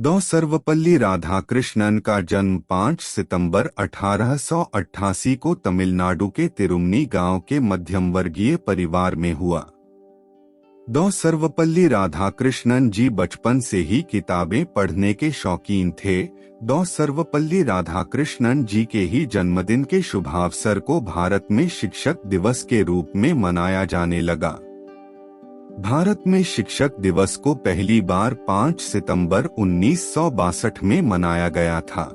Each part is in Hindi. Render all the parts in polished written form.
दो सर्वपल्ली राधाकृष्णन का जन्म 5 सितंबर 1888 को तमिलनाडु के तिरुमनी गांव के मध्यम वर्गीय परिवार में हुआ। दो सर्वपल्ली राधाकृष्णन जी बचपन से ही किताबें पढ़ने के शौकीन थे। दो सर्वपल्ली राधाकृष्णन जी के ही जन्मदिन के शुभावसर को भारत में शिक्षक दिवस के रूप में मनाया जाने लगा। भारत में शिक्षक दिवस को पहली बार 5 सितंबर 1962 में मनाया गया था।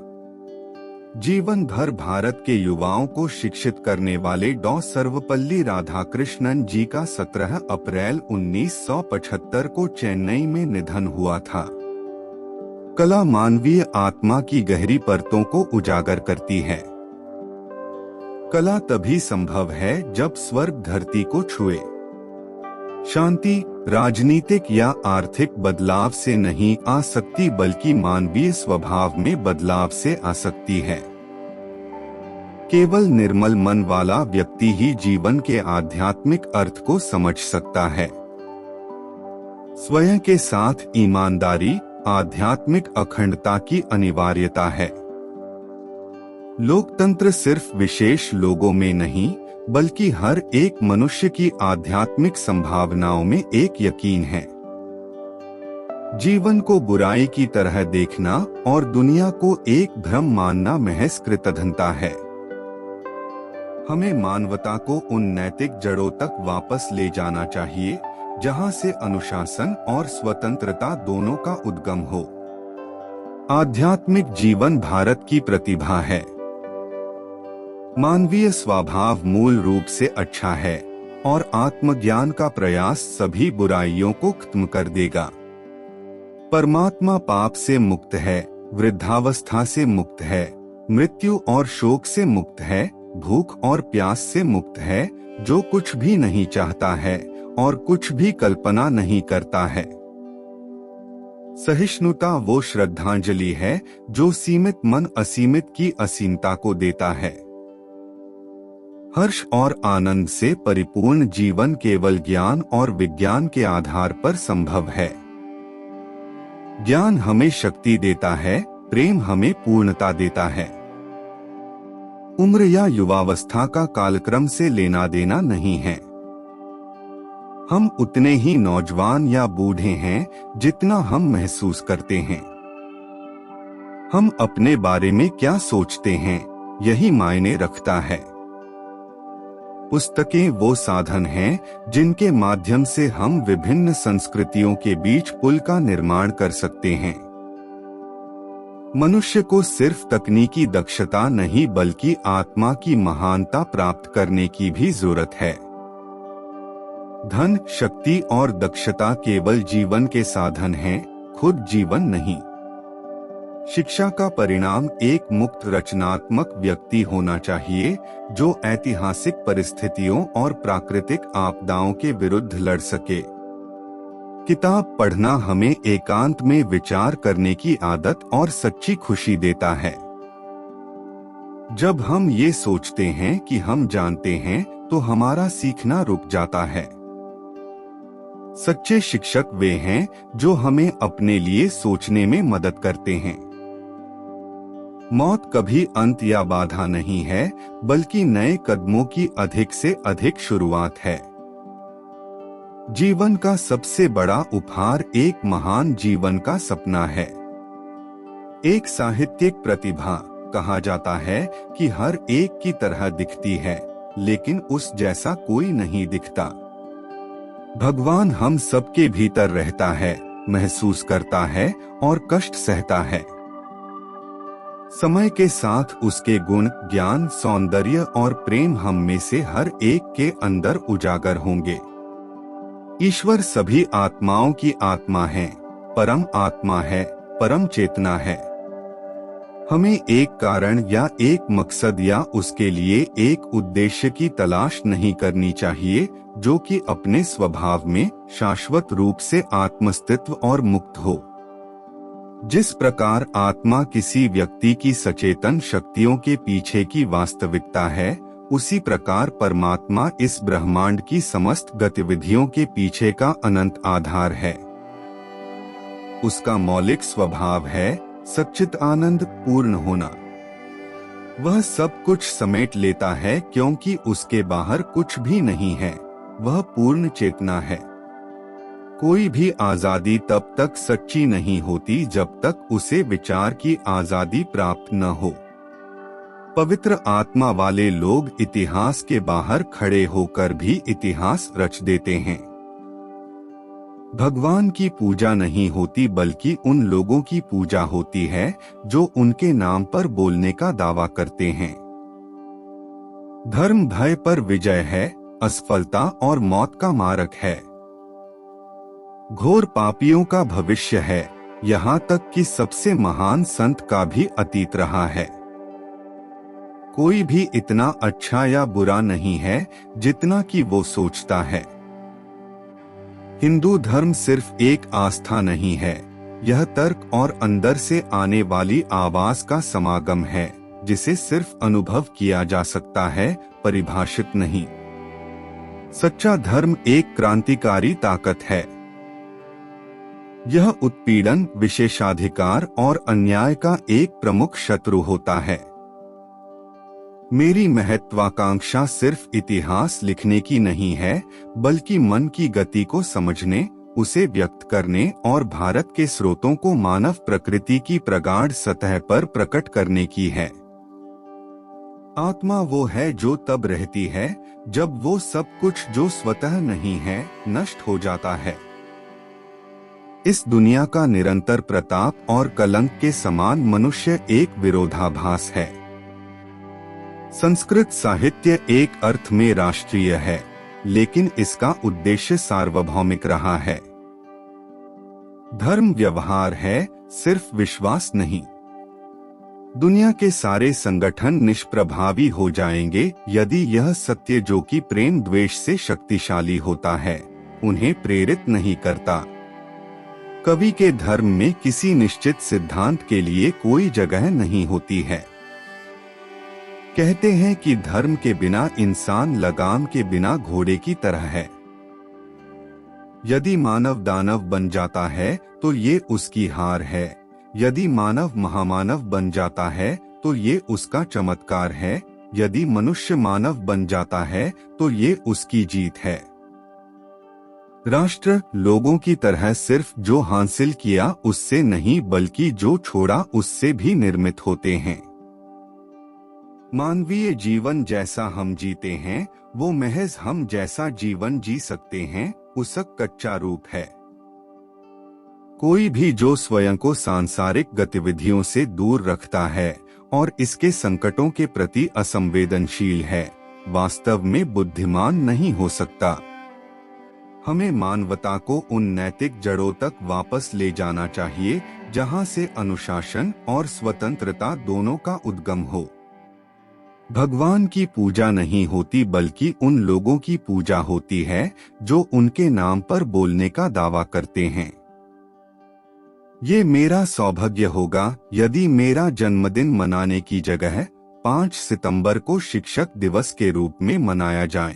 जीवन भर भारत के युवाओं को शिक्षित करने वाले डॉ सर्वपल्ली राधाकृष्णन जी का 17 अप्रैल 1975 को चेन्नई में निधन हुआ था। कला मानवीय आत्मा की गहरी परतों को उजागर करती है। कला तभी संभव है जब स्वर्ग धरती को छुए। शांति राजनीतिक या आर्थिक बदलाव से नहीं आ सकती, बल्कि मानवीय स्वभाव में बदलाव से आ सकती है। केवल निर्मल मन वाला व्यक्ति ही जीवन के आध्यात्मिक अर्थ को समझ सकता है। स्वयं के साथ ईमानदारी आध्यात्मिक अखंडता की अनिवार्यता है। लोकतंत्र सिर्फ विशेष लोगों में नहीं, बल्कि हर एक मनुष्य की आध्यात्मिक संभावनाओं में एक यकीन है। जीवन को बुराई की तरह देखना और दुनिया को एक भ्रम मानना महज कृतघ्नता है। हमें मानवता को उन नैतिक जड़ों तक वापस ले जाना चाहिए जहां से अनुशासन और स्वतंत्रता दोनों का उद्गम हो। आध्यात्मिक जीवन भारत की प्रतिभा है। मानवीय स्वभाव मूल रूप से अच्छा है और आत्मज्ञान का प्रयास सभी बुराइयों को खत्म कर देगा। परमात्मा पाप से मुक्त है, वृद्धावस्था से मुक्त है, मृत्यु और शोक से मुक्त है, भूख और प्यास से मुक्त है, जो कुछ भी नहीं चाहता है और कुछ भी कल्पना नहीं करता है। सहिष्णुता वो श्रद्धांजलि है जो सीमित मन असीमित की असीमता को देता है। हर्ष और आनंद से परिपूर्ण जीवन केवल ज्ञान और विज्ञान के आधार पर संभव है। ज्ञान हमें शक्ति देता है, प्रेम हमें पूर्णता देता है। उम्र या युवावस्था का कालक्रम से लेना देना नहीं है। हम उतने ही नौजवान या बूढ़े हैं जितना हम महसूस करते हैं। हम अपने बारे में क्या सोचते हैं, यही मायने रखता है। पुस्तकें वो साधन हैं जिनके माध्यम से हम विभिन्न संस्कृतियों के बीच पुल का निर्माण कर सकते हैं। मनुष्य को सिर्फ तकनीकी दक्षता नहीं, बल्कि आत्मा की महानता प्राप्त करने की भी जरूरत है। धन, शक्ति और दक्षता केवल जीवन के साधन हैं, खुद जीवन नहीं। शिक्षा का परिणाम एक मुक्त रचनात्मक व्यक्ति होना चाहिए जो ऐतिहासिक परिस्थितियों और प्राकृतिक आपदाओं के विरुद्ध लड़ सके। किताब पढ़ना हमें एकांत में विचार करने की आदत और सच्ची खुशी देता है। जब हम ये सोचते हैं कि हम जानते हैं, तो हमारा सीखना रुक जाता है। सच्चे शिक्षक वे हैं जो हमें अपने लिए सोचने में मदद करते हैं। मौत कभी अंत या बाधा नहीं है, बल्कि नए कदमों की अधिक से अधिक शुरुआत है। जीवन का सबसे बड़ा उपहार एक महान जीवन का सपना है। एक साहित्यिक प्रतिभा कहा जाता है कि हर एक की तरह दिखती है, लेकिन उस जैसा कोई नहीं दिखता। भगवान हम सबके भीतर रहता है, महसूस करता है और कष्ट सहता है। समय के साथ उसके गुण, ज्ञान, सौंदर्य और प्रेम हम में से हर एक के अंदर उजागर होंगे। ईश्वर सभी आत्माओं की आत्मा है, परम आत्मा है, परम चेतना है। हमें एक कारण या एक मकसद या उसके लिए एक उद्देश्य की तलाश नहीं करनी चाहिए, जो कि अपने स्वभाव में शाश्वत रूप से आत्मस्तित्व और मुक्त हो। जिस प्रकार आत्मा किसी व्यक्ति की सचेतन शक्तियों के पीछे की वास्तविकता है, उसी प्रकार परमात्मा इस ब्रह्मांड की समस्त गतिविधियों के पीछे का अनंत आधार है। उसका मौलिक स्वभाव है सच्चित आनंद पूर्ण होना। वह सब कुछ समेट लेता है क्योंकि उसके बाहर कुछ भी नहीं है। वह पूर्ण चेतना है। कोई भी आजादी तब तक सच्ची नहीं होती जब तक उसे विचार की आजादी प्राप्त न हो। पवित्र आत्मा वाले लोग इतिहास के बाहर खड़े होकर भी इतिहास रच देते हैं। भगवान की पूजा नहीं होती बल्कि उन लोगों की पूजा होती है जो उनके नाम पर बोलने का दावा करते हैं। धर्म भय पर विजय है, असफलता और मौत का मारक है। घोर पापियों का भविष्य है, यहाँ तक कि सबसे महान संत का भी अतीत रहा है। कोई भी इतना अच्छा या बुरा नहीं है जितना कि वो सोचता है। हिंदू धर्म सिर्फ एक आस्था नहीं है, यह तर्क और अंदर से आने वाली आवाज का समागम है जिसे सिर्फ अनुभव किया जा सकता है, परिभाषित नहीं। सच्चा धर्म एक क्रांतिकारी ताकत है। यह उत्पीड़न, विशेषाधिकार और अन्याय का एक प्रमुख शत्रु होता है। मेरी महत्वाकांक्षा सिर्फ इतिहास लिखने की नहीं है, बल्कि मन की गति को समझने, उसे व्यक्त करने और भारत के स्रोतों को मानव प्रकृति की प्रगाढ़ सतह पर प्रकट करने की है। आत्मा वो है जो तब रहती है जब वो सब कुछ जो स्वतः नहीं है नष्ट हो जाता है। इस दुनिया का निरंतर प्रताप और कलंक के समान मनुष्य एक विरोधाभास है। संस्कृत साहित्य एक अर्थ में राष्ट्रीय है, लेकिन इसका उद्देश्य सार्वभौमिक रहा है। धर्म व्यवहार है, सिर्फ विश्वास नहीं। दुनिया के सारे संगठन निष्प्रभावी हो जाएंगे यदि यह सत्य जो कि प्रेम द्वेष से शक्तिशाली होता है, उन्हें प्रेरित नहीं करता। कवि के धर्म में किसी निश्चित सिद्धांत के लिए कोई जगह नहीं होती है। कहते हैं कि धर्म के बिना इंसान लगाम के बिना घोड़े की तरह है। यदि मानव दानव बन जाता है तो ये उसकी हार है, यदि मानव महामानव बन जाता है तो ये उसका चमत्कार है, यदि मनुष्य मानव बन जाता है तो ये उसकी जीत है। राष्ट्र लोगों की तरह सिर्फ जो हासिल किया उससे नहीं बल्कि जो छोड़ा उससे भी निर्मित होते हैं। मानवीय जीवन जैसा हम जीते हैं वो महज हम जैसा जीवन जी सकते हैं, उसका कच्चा रूप है। कोई भी जो स्वयं को सांसारिक गतिविधियों से दूर रखता है और इसके संकटों के प्रति असंवेदनशील है, वास्तव में बुद्धिमान नहीं हो सकता। हमें मानवता को उन नैतिक जड़ों तक वापस ले जाना चाहिए जहां से अनुशासन और स्वतंत्रता दोनों का उद्गम हो। भगवान की पूजा नहीं होती बल्कि उन लोगों की पूजा होती है जो उनके नाम पर बोलने का दावा करते हैं। ये मेरा सौभाग्य होगा यदि मेरा जन्मदिन मनाने की जगह 5 सितंबर को शिक्षक दिवस के रूप में मनाया जाए।